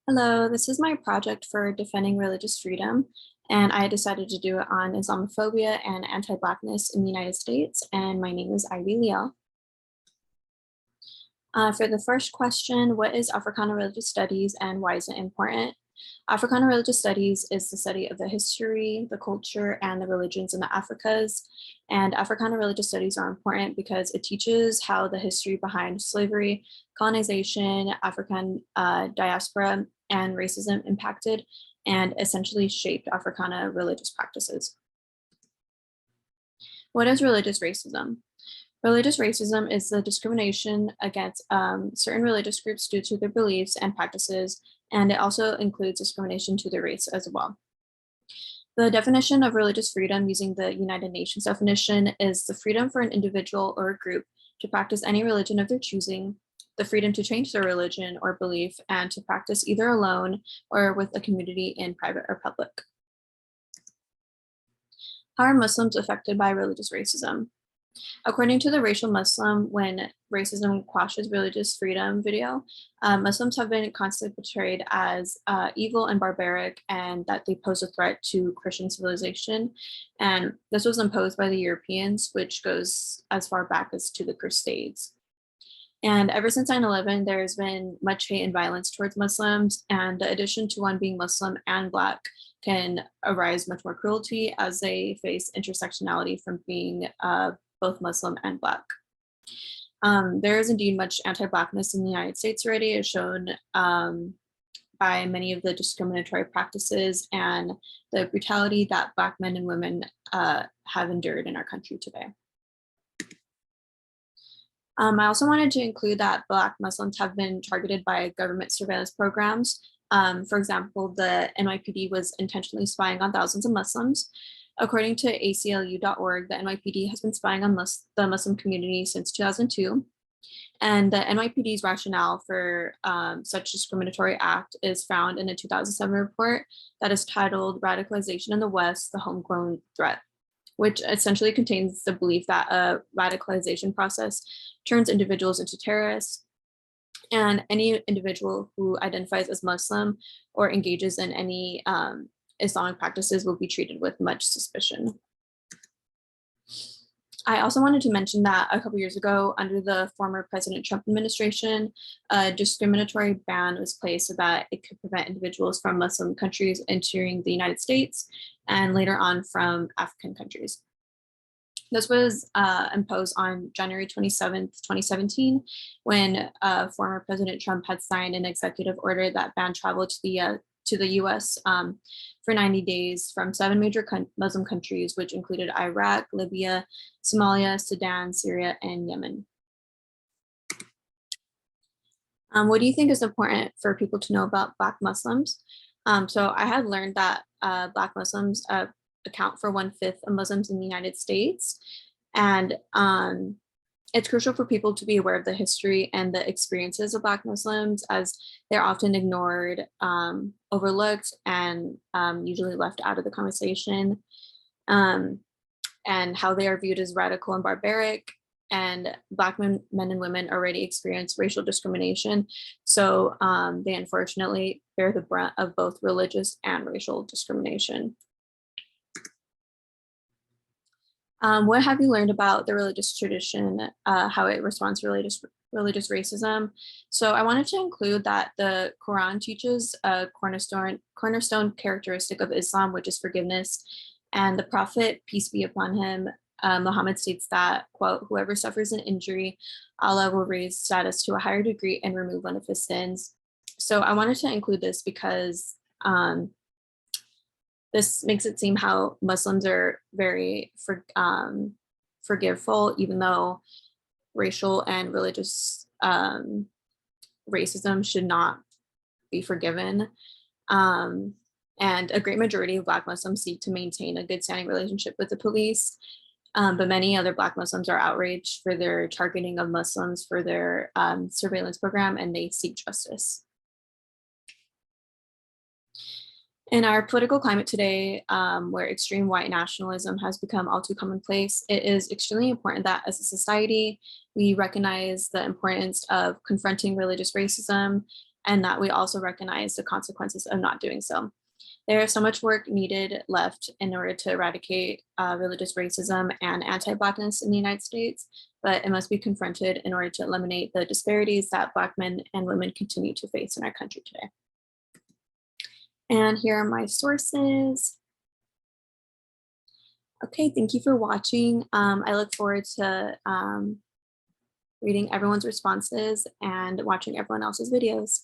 Hello, this is my project for defending religious freedom, and I decided to do it on Islamophobia and anti-Blackness in the United States, and my name is Ivy Liel. For the first question, what is Africana Religious Studies and why is it important? Africana Religious Studies is the study of the history, the culture, and the religions in the Africas. And Africana Religious Studies are important because it teaches how the history behind slavery, colonization, African diaspora, and racism impacted and essentially shaped Africana religious practices. What is religious racism? Religious racism is the discrimination against certain religious groups due to their beliefs and practices, and it also includes discrimination to their race as well. The definition of religious freedom using the United Nations definition is the freedom for an individual or a group to practice any religion of their choosing, the freedom to change their religion or belief, and to practice either alone or with a community in private or public. How are Muslims affected by religious racism? According to the Racial Muslim, when racism quashes religious freedom video, Muslims have been constantly portrayed as evil and barbaric, and that they pose a threat to Christian civilization. And this was imposed by the Europeans, which goes as far back as to the Crusades. And ever since 9/11, there has been much hate and violence towards Muslims, and the addition to one being Muslim and Black can arise much more cruelty as they face intersectionality from being both Muslim and Black. There is indeed much anti-Blackness in the United States already, as shown by many of the discriminatory practices and the brutality that Black men and women have endured in our country today. I also wanted to include that Black Muslims have been targeted by government surveillance programs. For example, the NYPD was intentionally spying on thousands of Muslims. According to ACLU.org, the NYPD has been spying on the Muslim community since 2002. And the NYPD's rationale for such discriminatory act is found in a 2007 report that is titled Radicalization in the West, the Homegrown Threat, which essentially contains the belief that a radicalization process turns individuals into terrorists, and any individual who identifies as Muslim or engages in any Islamic practices will be treated with much suspicion. I also wanted to mention that a couple years ago, under the former President Trump administration, a discriminatory ban was placed so that it could prevent individuals from Muslim countries entering the United States and later on from African countries. This was imposed on January 27th, 2017, when former President Trump had signed an executive order that banned travel to the US for 90 days from 7 major Muslim countries, which included Iraq, Libya, Somalia, Sudan, Syria, and Yemen. What do you think is important for people to know about Black Muslims? So I had learned that Black Muslims account for 1/5 of Muslims in the United States. And it's crucial for people to be aware of the history and the experiences of Black Muslims, as they're often ignored, overlooked, and usually left out of the conversation, and how they are viewed as radical and barbaric. And Black men and women already experience racial discrimination. So they unfortunately bear the brunt of both religious and racial discrimination. What have you learned about the religious tradition, how it responds to religious racism? So I wanted to include that the Quran teaches a cornerstone characteristic of Islam, which is forgiveness. And the Prophet, peace be upon him, Muhammad states that, quote, whoever suffers an injury, Allah will raise status to a higher degree and remove one of his sins. So I wanted to include this because this makes it seem how Muslims are very forgiveful, even though racial and religious racism should not be forgiven. And a great majority of Black Muslims seek to maintain a good standing relationship with the police. But many other Black Muslims are outraged for their targeting of Muslims for their surveillance program, and they seek justice. In our political climate today, where extreme white nationalism has become all too commonplace, it is extremely important that as a society, we recognize the importance of confronting religious racism and that we also recognize the consequences of not doing so. There is so much work needed left in order to eradicate religious racism and anti-Blackness in the United States, but it must be confronted in order to eliminate the disparities that Black men and women continue to face in our country today. And here are my sources. Okay, thank you for watching. I look forward to reading everyone's responses and watching everyone else's videos.